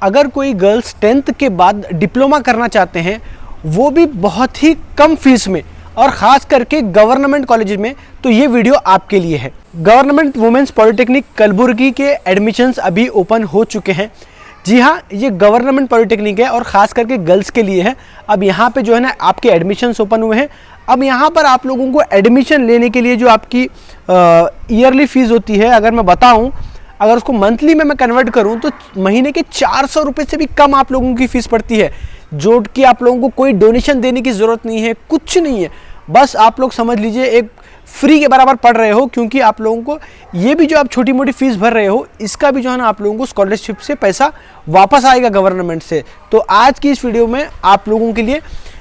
अगर कोई girls 10th के बाद डिप्लोमा करना चाहते हैं, वो भी बहुत ही कम फीस में, और ख़ास करके गवर्नमेंट कॉलेज में, तो ये वीडियो आपके लिए है। गवर्नमेंट वुमेंस पॉलिटेक्निक कलबुर्गी के एडमिशन्स अभी ओपन हो चुके हैं। जी हाँ, ये गवर्नमेंट पॉलिटेक्निक है और ख़ास करके गर्ल्स के लिए है। अब यहाँ पे जो है ना आपके एडमिशन्स ओपन हुए हैं। अब यहाँ पर आप लोगों को एडमिशन लेने के लिए जो आपकी ईयरली फ़ीस होती है, अगर मैं बताऊँ, अगर उसको मंथली में मैं कन्वर्ट करूँ तो महीने के 400 रुपये से भी कम आप लोगों की फ़ीस पड़ती है, जो कि आप लोगों को कोई डोनेशन देने की ज़रूरत नहीं है, कुछ नहीं है। बस आप लोग समझ लीजिए एक फ्री के बराबर पढ़ रहे हो, क्योंकि आप लोगों को ये भी जो आप छोटी मोटी फीस भर रहे हो, इसका भी जो है ना आप लोगों को स्कॉलरशिप से पैसा वापस आएगा गवर्नमेंट से। तो आज की इस वीडियो में आप लोगों के लिए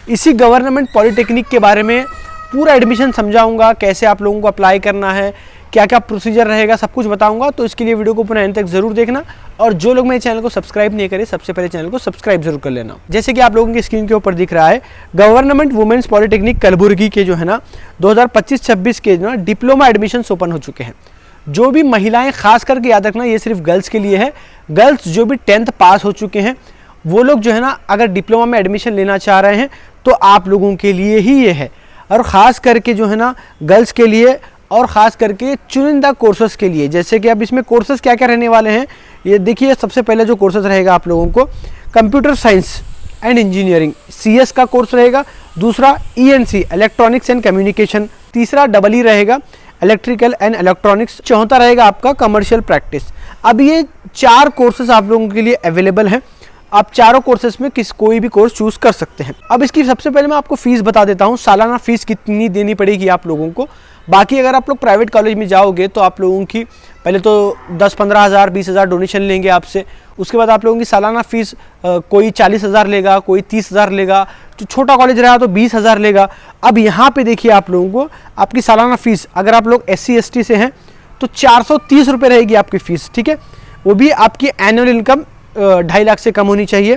इसी गवर्नमेंट पॉलिटेक्निक के बारे में पूरा एडमिशन समझाऊंगा, कैसे आप लोगों को अप्लाई करना है, क्या क्या प्रोसीजर रहेगा, सब कुछ बताऊंगा। तो इसके लिए वीडियो को पुनः अंत तक जरूर देखना, और जो लोग मेरे चैनल को सब्सक्राइब नहीं करे, सबसे पहले चैनल को सब्सक्राइब जरूर कर लेना। जैसे कि आप लोगों की स्क्रीन के ऊपर दिख रहा है, गवर्नमेंट वुमेन्स पॉलिटेक्निक कलबुर्गी के जो है ना 2025-26 के जो ना डिप्लोमा एडमिशन ओपन हो चुके हैं। जो भी महिलाएं, खास करके याद रखना ये सिर्फ गर्ल्स के लिए है, गर्ल्स जो भी 10th पास हो चुके हैं वो लोग जो है ना अगर डिप्लोमा में एडमिशन लेना चाह रहे हैं तो आप लोगों के लिए ही ये है। और ख़ास करके जो है ना गर्ल्स के लिए, और ख़ास करके चुनिंदा कोर्सेज़ के लिए। जैसे कि अब इसमें कोर्सेज़ क्या क्या रहने वाले हैं ये देखिए। सबसे पहले जो कोर्सेज़ रहेगा आप लोगों को, computer science and engineering CS का कोर्स रहेगा। दूसरा ENC इलेक्ट्रॉनिक्स एंड कम्युनिकेशन। तीसरा EE रहेगा इलेक्ट्रिकल एंड इलेक्ट्रॉनिक्स। चौथा रहेगा आपका कमर्शियल प्रैक्टिस। अब ये 4 कोर्सेज़ आप लोगों के लिए अवेलेबल हैं। आप चारों कोर्सेज में कोई भी कोर्स चूज़ कर सकते हैं। अब इसकी सबसे पहले मैं आपको फ़ीस बता देता हूँ, सालाना फ़ीस कितनी देनी पड़ेगी आप लोगों को। बाकी अगर आप लोग प्राइवेट कॉलेज में जाओगे तो आप लोगों की पहले तो 10-15 हज़ार 20 हज़ार डोनेशन लेंगे आपसे। उसके बाद आप लोगों की सालाना फ़ीस कोई 40 हज़ार लेगा, कोई 30 हज़ार लेगा, जो छोटा कॉलेज रहा तो 20 हज़ार लेगा। अब यहाँ पे देखिए आप लोगों को आपकी सालाना फ़ीस, अगर आप लोग SC ST से हैं तो 430 रुपये रहेगी आपकी फ़ीस, ठीक है। वो भी आपकी एनुअल इनकम 2.5 लाख से कम होनी चाहिए।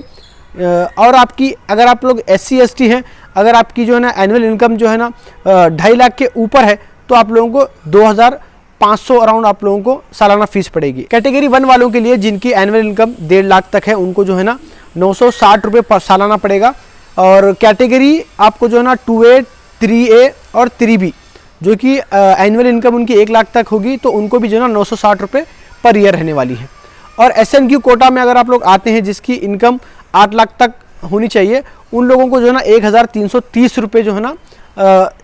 और आपकी अगर आप लोग SC ST हैं, अगर आपकी जो है ना एनुअल इनकम जो है ना 2.5 लाख के ऊपर है तो आप लोगों को 2500 अराउंड आप लोगों को सालाना फ़ीस पड़ेगी। कैटेगरी 1 वालों के लिए जिनकी एनुअल इनकम 1.5 लाख तक है, उनको जो है ना 960 रुपये पर सालाना पड़ेगा। और कैटेगरी आपको जो है ना 2A 3A और 3B, जो कि एनुअल इनकम उनकी 1 लाख तक होगी, तो उनको भी जो है ना 960 रुपये पर ईयर रहने वाली है। और SNQ कोटा में अगर आप लोग आते हैं जिसकी इनकम 8 लाख तक होनी चाहिए, उन लोगों को जो है ना 1330 रुपये जो है ना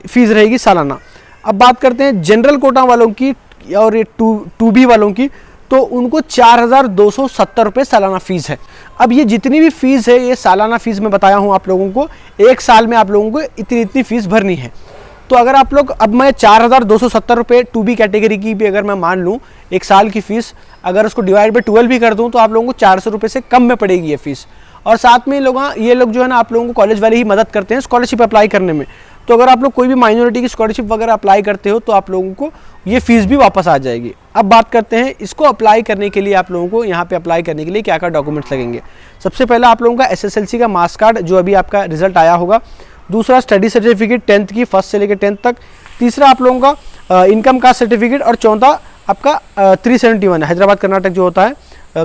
फ़ीस रहेगी सालाना। अब बात करते हैं जनरल कोटा वालों की और ये 2B वालों की, तो उनको 4270 रुपये सालाना फ़ीस है। अब ये जितनी भी फ़ीस है, ये सालाना फ़ीस मैं बताया हूँ आप लोगों को, एक साल में आप लोगों को इतनी फ़ीस भरनी है। तो अगर आप लोग, अब मैं 4270 रुपये 2B कैटेगरी की भी अगर मैं मान लूँ एक साल की फ़ीस, अगर उसको डिवाइड बाई 12 भी कर दूँ तो आप लोगों को 400 रुपये से कम में पड़ेगी ये फ़ीस। और साथ में ये लोग जो है ना आप लोगों को कॉलेज वाले ही मदद करते हैं स्कॉलरशिप अप्लाई करने में। तो अगर आप लोग कोई भी माइनॉरिटी की स्कॉलरशिप वगैरह अप्लाई करते हो तो आप लोगों को ये फ़ीस भी वापस आ जाएगी। अब बात करते हैं इसको अप्लाई करने के लिए, आप लोगों को यहाँ पे अप्लाई करने के लिए क्या क्या डॉक्यूमेंट्स लगेंगे। सबसे पहला आप लोगों का SSLC का मार्क्स कार्ड, जो अभी आपका रिजल्ट आया होगा। दूसरा स्टडी सर्टिफिकेट 10th की 1st से लेकर 10th तक। तीसरा आप लोगों का इनकम कास्ट सर्टिफिकेट। और चौथा आपका 371 हैदराबाद कर्नाटक जो होता है,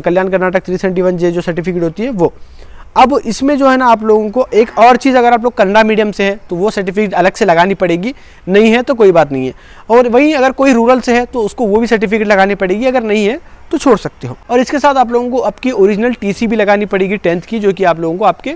कल्याण कर्नाटक 371J जो सर्टिफिकेट होती है वो। अब इसमें जो है ना आप लोगों को एक और चीज़, अगर आप लोग कन्नड़ा मीडियम से हैं तो वो सर्टिफिकेट अलग से लगानी पड़ेगी, नहीं है तो कोई बात नहीं है। और वहीं अगर कोई रूरल से है तो उसको वो भी सर्टिफिकेट लगानी पड़ेगी, अगर नहीं है तो छोड़ सकते हो। और इसके साथ आप लोगों को आपकी ओरिजिनल TC भी लगानी पड़ेगी 10th की, जो कि आप लोगों को आपके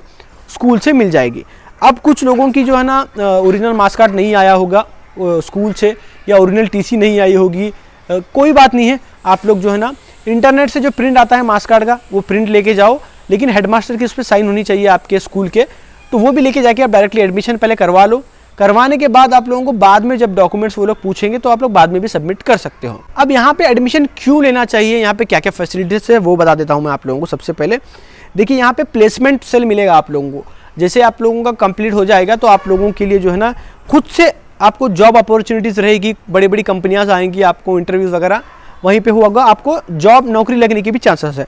स्कूल से मिल जाएगी। अब कुछ लोगों की जो है ना ओरिजिनल मार्क्स कार्ड नहीं आया होगा स्कूल से, या ओरिजिनल TC नहीं आई होगी, कोई बात नहीं है। आप लोग जो है ना इंटरनेट से जो प्रिंट आता है मार्क्स कार्ड का, वो प्रिंट लेके जाओ, लेकिन हेडमास्टर की उस पर साइन होनी चाहिए आपके स्कूल के, तो वो भी लेके जाके आप डायरेक्टली एडमिशन पहले करवा लो। करवाने के बाद आप लोगों को बाद में जब डॉक्यूमेंट्स वो लोग पूछेंगे तो आप लोग बाद में भी सबमिट कर सकते हो। अब यहाँ पे एडमिशन क्यों लेना चाहिए, यहाँ पे क्या क्या फैसिलिटीज़ है वो बता देता हूँ मैं आप लोगों को। सबसे पहले देखिए, यहाँ पे प्लेसमेंट सेल मिलेगा आप लोगों को। जैसे आप लोगों का कंप्लीट हो जाएगा तो आप लोगों के लिए जो है ना खुद से आपको जॉब अपॉर्चुनिटीज़ रहेगी, बड़ी बड़ी कंपनियाँ आएंगी, आपको इंटरव्यूज़ वगैरह वहीं पे होगा, आपको जॉब नौकरी लगने की भी चांसेस है।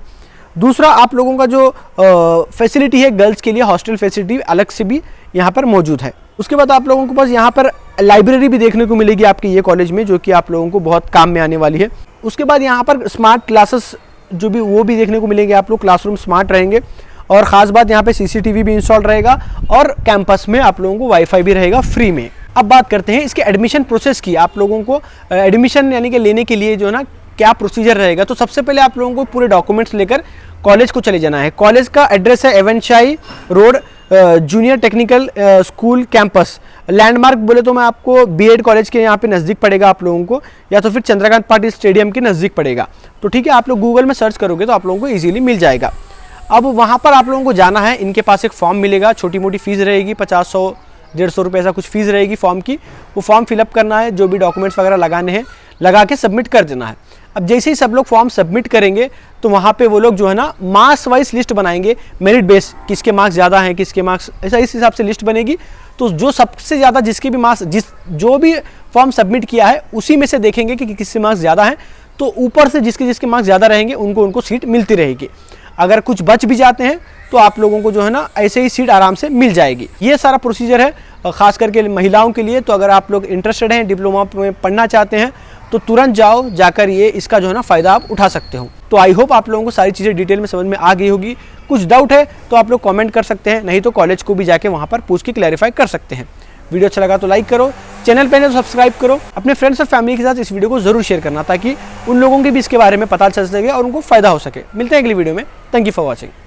दूसरा, आप लोगों का जो फैसिलिटी है गर्ल्स के लिए, हॉस्टल फैसिलिटी अलग से भी यहाँ पर मौजूद है। उसके बाद आप लोगों के पास यहाँ पर लाइब्रेरी भी देखने को मिलेगी आपके ये कॉलेज में, जो कि आप लोगों को बहुत काम में आने वाली है। उसके बाद यहाँ पर स्मार्ट क्लासेस जो भी वो भी देखने को मिलेंगे आप लोग। क्लासरूम स्मार्ट रहेंगे और ख़ास बात यहाँ पे CCTV भी इंस्टॉल रहेगा और कैंपस में आप लोगों को वाईफाई भी रहेगा फ्री में। अब बात करते हैं इसके एडमिशन प्रोसेस की। आप लोगों को एडमिशन यानी कि लेने के लिए जो है ना क्या प्रोसीजर रहेगा। तो सबसे पहले आप लोगों को पूरे डॉक्यूमेंट्स लेकर कॉलेज को चले जाना है। कॉलेज का एड्रेस है एवनशाई road, junior technical school campus. Landmark बोले तो मैं आपको B.Ed कॉलेज के यहाँ पे नज़दीक पड़ेगा आप लोगों को, या तो फिर चंद्रकांत पाटिल स्टेडियम के नज़दीक पड़ेगा। तो ठीक है, आप लोग गूगल में सर्च करोगे तो आप लोगों को ईजिली मिल जाएगा। अब वहाँ पर आप लोगों को जाना है। इनके पास एक फॉर्म मिलेगा, छोटी मोटी फीस रहेगी, 50-100 रुपये ऐसा कुछ फीस रहेगी फॉर्म की। वो फॉर्म फिलअप करना है, जो भी डॉक्यूमेंट्स वगैरह लगाने हैं लगा के सबमिट कर देना है। अब जैसे ही सब लोग फॉर्म सबमिट करेंगे तो वहाँ पे वो लोग जो है ना मार्क्स वाइज लिस्ट बनाएंगे, मेरिट बेस, किसके मार्क्स ज़्यादा हैं किसके मार्क्स, ऐसा इस हिसाब से लिस्ट बनेगी। तो जो सबसे ज़्यादा जिसके भी मार्क्स जो भी फॉर्म सबमिट किया है उसी में से देखेंगे कि किसके मार्क्स ज़्यादा हैं। तो ऊपर से जिसके मार्क्स ज़्यादा रहेंगे उनको सीट मिलती रहेगी। अगर कुछ बच भी जाते हैं तो आप लोगों को जो है ना ऐसे ही सीट आराम से मिल जाएगी। ये सारा प्रोसीजर है खास करके महिलाओं के लिए। तो अगर आप लोग इंटरेस्टेड हैं, डिप्लोमा में पढ़ना चाहते हैं तो तुरंत जाकर ये इसका जो है ना फ़ायदा आप उठा सकते हो। तो आई होप आप लोगों को सारी चीज़ें डिटेल में समझ में आ गई होगी। कुछ डाउट है तो आप लोग कमेंट कर सकते हैं, नहीं तो कॉलेज को भी जाके वहाँ पर पूछ के क्लैरिफाई कर सकते हैं। वीडियो अच्छा लगा तो लाइक करो, चैनल पे तो सब्सक्राइब करो, अपने फ्रेंड्स और फैमिली के साथ इस वीडियो को जरूर शेयर करना ताकि उन लोगों के भी इसके बारे में पता चल सके और उनको फायदा हो सके। मिलते हैं अगली वीडियो में। Thank you for watching.